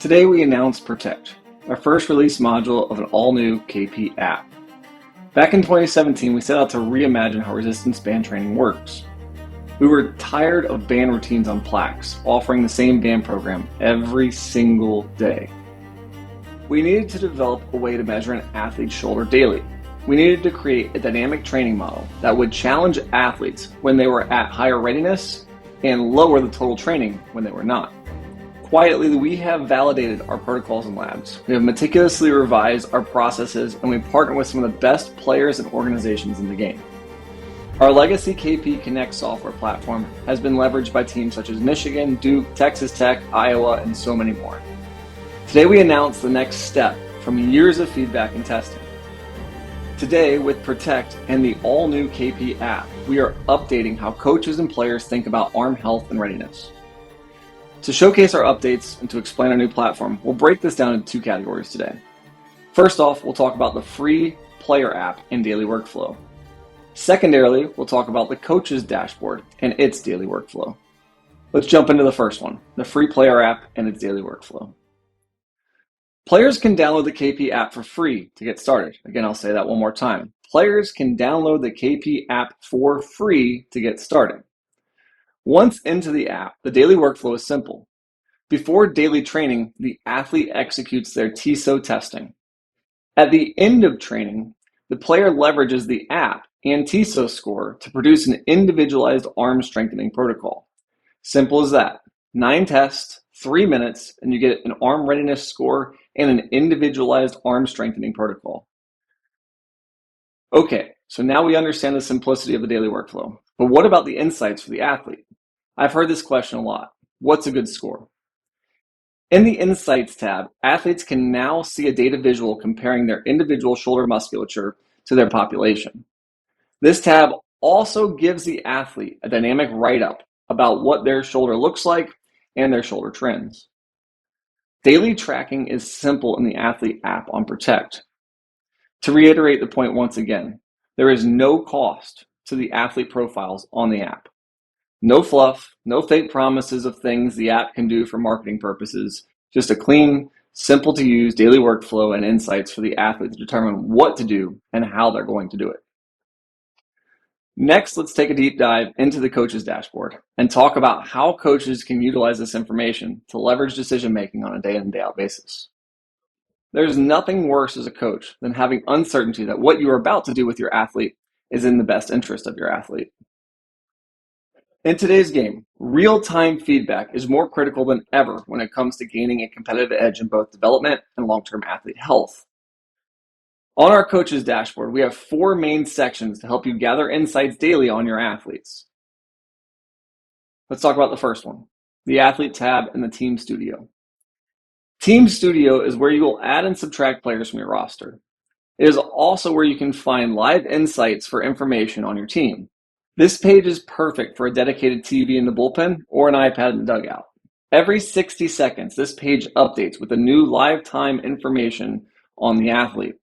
Today we announced ProteKt, our first release module of an all-new KP app. Back in 2017, we set out to reimagine how resistance band training works. We were tired of band routines on plaques, offering the same band program every single day. We needed to develop a way to measure an athlete's shoulder daily. We needed to create a dynamic training model that would challenge athletes when they were at higher readiness and lower the total training when they were not. Quietly, we have validated our protocols and labs. We have meticulously revised our processes, and we partner with some of the best players and organizations in the game. Our legacy KP Connect software platform has been leveraged by teams such as Michigan, Duke, Texas Tech, Iowa, and so many more. Today we announce the next step from years of feedback and testing. Today, with ProteKt and the all-new KP app, we are updating how coaches and players think about arm health and readiness. To showcase our updates and to explain our new platform, we'll break this down into two categories today. First off, we'll talk about the free player app and daily workflow. Secondarily, we'll talk about the coach's dashboard and its daily workflow. Let's jump into the first one, the free player app and its daily workflow. Players can download the KP app for free to get started. Again, I'll say that one more time. Players can download the KP app for free to get started. Once into the app, the daily workflow is simple. Before daily training, the athlete executes their TISO testing. At the end of training, the player leverages the app and TISO score to produce an individualized arm strengthening protocol. Simple as that. 9 tests, 3 minutes, and you get an arm readiness score and an individualized arm strengthening protocol. Okay, so now we understand the simplicity of the daily workflow. But what about the insights for the athlete? I've heard this question a lot. What's a good score? In the Insights tab, athletes can now see a data visual comparing their individual shoulder musculature to their population. This tab also gives the athlete a dynamic write-up about what their shoulder looks like and their shoulder trends. Daily tracking is simple in the athlete app on ProteKt. To reiterate the point once again, there is no cost to the athlete profiles on the app. No fluff, no fake promises of things the app can do for marketing purposes, just a clean, simple to use daily workflow and insights for the athlete to determine what to do and how they're going to do it. Next, let's take a deep dive into the coach's dashboard and talk about how coaches can utilize this information to leverage decision-making on a day-in and day-out basis. There's nothing worse as a coach than having uncertainty that what you are about to do with your athlete is in the best interest of your athlete. In today's game, real-time feedback is more critical than ever when it comes to gaining a competitive edge in both development and long-term athlete health. On our coach's dashboard, we have 4 main sections to help you gather insights daily on your athletes. Let's talk about the first one, the Athlete tab in the Team Studio. Team Studio is where you will add and subtract players from your roster. It is also where you can find live insights for information on your team. This page is perfect for a dedicated TV in the bullpen or an iPad in the dugout. Every 60 seconds, this page updates with the new live time information on the athlete.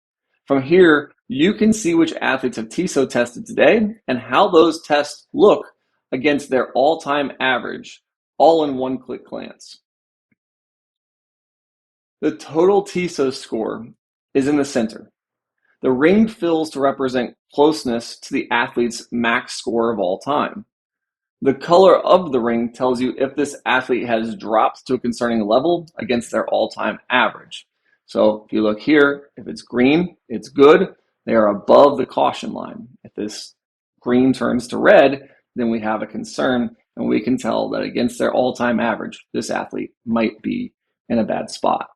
From here, you can see which athletes have TISO tested today and how those tests look against their all-time average, all in one quick glance. The total TISO score is in the center. The ring fills to represent closeness to the athlete's max score of all time. The color of the ring tells you if this athlete has dropped to a concerning level against their all-time average. So if you look here, if it's green, it's good. They are above the caution line. If this green turns to red, then we have a concern, and we can tell that against their all-time average, this athlete might be in a bad spot.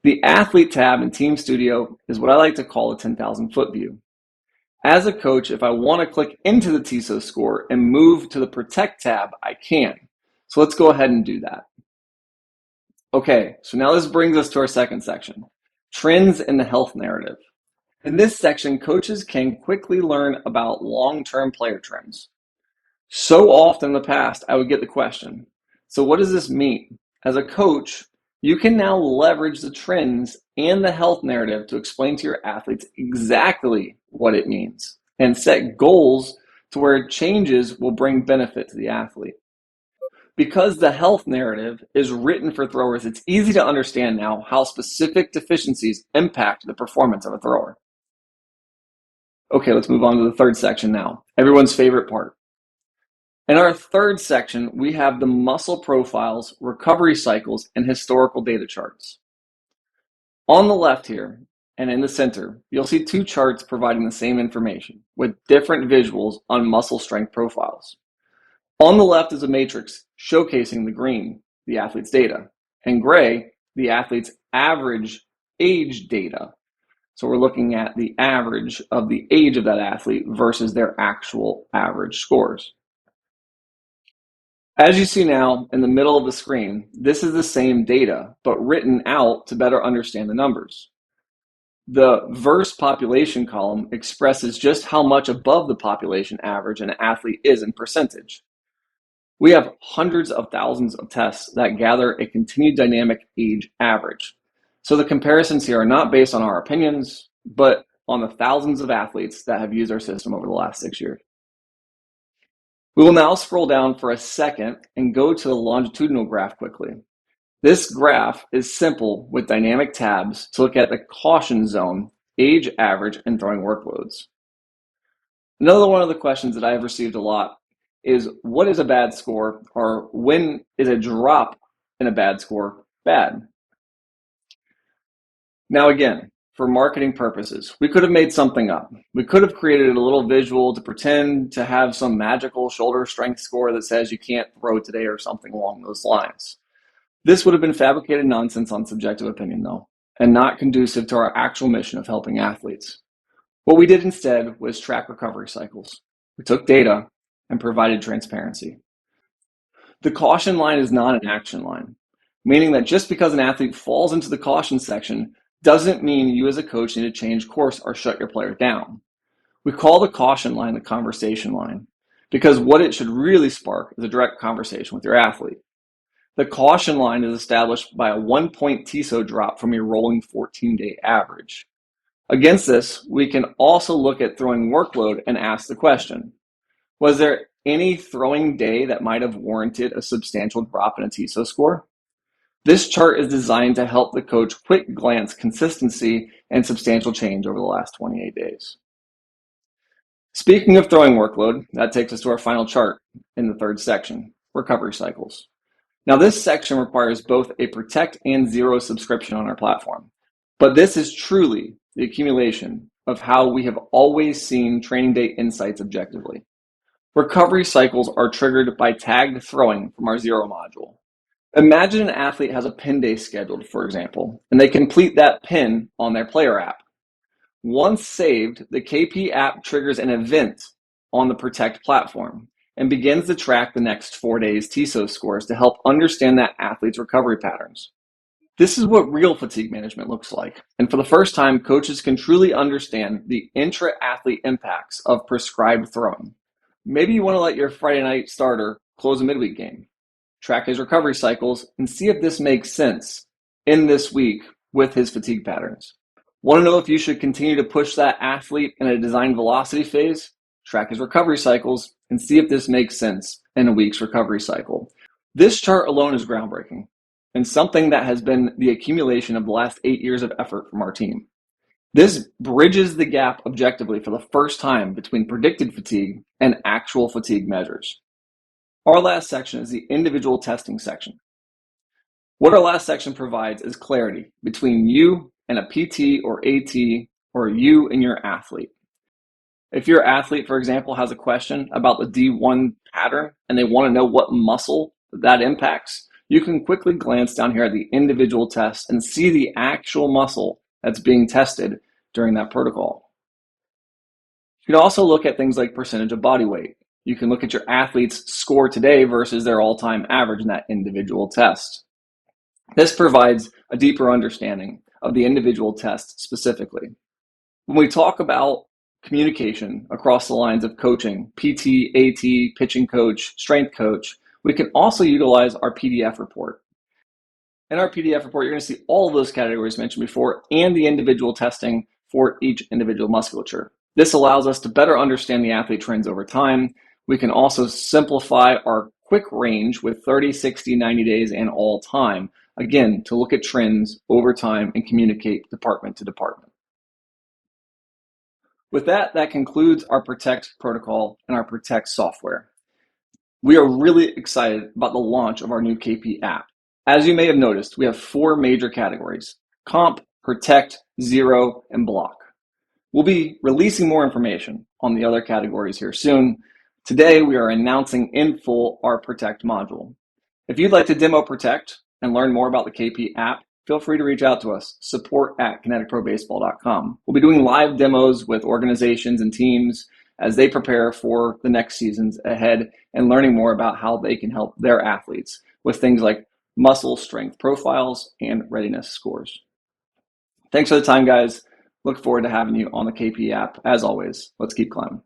The Athlete tab in Team Studio is what I like to call a 10,000-foot view. As a coach, if I want to click into the TISO score and move to the ProteKt tab, I can. So let's go ahead and do that. Okay, so now this brings us to our second section, trends in the health narrative. In this section, coaches can quickly learn about long-term player trends. So often in the past, I would get the question, so what does this mean? As a coach, you can now leverage the trends and the health narrative to explain to your athletes exactly what it means and set goals to where changes will bring benefit to the athlete. Because the health narrative is written for throwers, it's easy to understand now how specific deficiencies impact the performance of a thrower. Okay, let's move on to the third section now, everyone's favorite part. In our third section, we have the muscle profiles, recovery cycles, and historical data charts. On the left here, and in the center, you'll see two charts providing the same information with different visuals on muscle strength profiles. On the left is a matrix showcasing the green, the athlete's data, and gray, the athlete's average age data. So we're looking at the average of the age of that athlete versus their actual average scores. As you see now in the middle of the screen, this is the same data, but written out to better understand the numbers. The verse population column expresses just how much above the population average an athlete is in percentage. We have hundreds of thousands of tests that gather a continued dynamic age average. So the comparisons here are not based on our opinions, but on the thousands of athletes that have used our system over the last 6 years. We will now scroll down for a second and go to the longitudinal graph quickly. This graph is simple with dynamic tabs to look at the caution zone, age average, and throwing workloads. Another one of the questions that I have received a lot is what is a bad score, or when is a drop in a bad score bad? Now again, for marketing purposes, we could have made something up. We could have created a little visual to pretend to have some magical shoulder strength score that says you can't throw today or something along those lines. This would have been fabricated nonsense on subjective opinion though, and not conducive to our actual mission of helping athletes. What we did instead was track recovery cycles. We took data and provided transparency. The caution line is not an action line, meaning that just because an athlete falls into the caution section doesn't mean you as a coach need to change course or shut your player down. We call the caution line the conversation line because what it should really spark is a direct conversation with your athlete. The caution line is established by a 1-point TISO drop from your rolling 14-day average. Against this, we can also look at throwing workload and ask the question, was there any throwing day that might have warranted a substantial drop in a TISO score? This chart is designed to help the coach quick glance consistency and substantial change over the last 28 days. Speaking of throwing workload, that takes us to our final chart in the third section, recovery cycles. Now this section requires both a ProteKt and Zero subscription on our platform, but this is truly the accumulation of how we have always seen training day insights objectively. Recovery cycles are triggered by tagged throwing from our Zero module. Imagine an athlete has a pin day scheduled, for example, and they complete that pin on their player app. Once saved, the KP app triggers an event on the ProteKt platform and begins to track the next 4 days' TISO scores to help understand that athlete's recovery patterns. This is what real fatigue management looks like, and for the first time, coaches can truly understand the intra-athlete impacts of prescribed throwing. Maybe you want to let your Friday night starter close a midweek game. Track his recovery cycles, and see if this makes sense in this week with his fatigue patterns. Want to know if you should continue to push that athlete in a design velocity phase? Track his recovery cycles and see if this makes sense in a week's recovery cycle. This chart alone is groundbreaking and something that has been the accumulation of the last 8 years of effort from our team. This bridges the gap objectively for the first time between predicted fatigue and actual fatigue measures. Our last section is the individual testing section. What our last section provides is clarity between you and a PT or AT, or you and your athlete. If your athlete, for example, has a question about the D1 pattern and they want to know what muscle that impacts, you can quickly glance down here at the individual test and see the actual muscle that's being tested during that protocol. You can also look at things like percentage of body weight. You can look at your athlete's score today versus their all-time average in that individual test. This provides a deeper understanding of the individual test specifically. When we talk about communication across the lines of coaching, PT, AT, pitching coach, strength coach, we can also utilize our PDF report. In our PDF report, you're going to see all of those categories mentioned before and the individual testing for each individual musculature. This allows us to better understand the athlete trends over time. We can also simplify our quick range with 30, 60, 90 days, and all time, again, to look at trends over time and communicate department to department. With that, that concludes our ProteKt protocol and our ProteKt software. We are really excited about the launch of our new KP app. As you may have noticed, we have 4 major categories: KOMP, ProteKt, Zero, and BloK. We'll be releasing more information on the other categories here soon. Today, we are announcing in full our ProteKt module. If you'd like to demo ProteKt and learn more about the KP app, feel free to reach out to us, support@KineticProBaseball.com. We'll be doing live demos with organizations and teams as they prepare for the next seasons ahead and learning more about how they can help their athletes with things like muscle strength profiles and readiness scores. Thanks for the time, guys. Look forward to having you on the KP app. As always, let's keep climbing.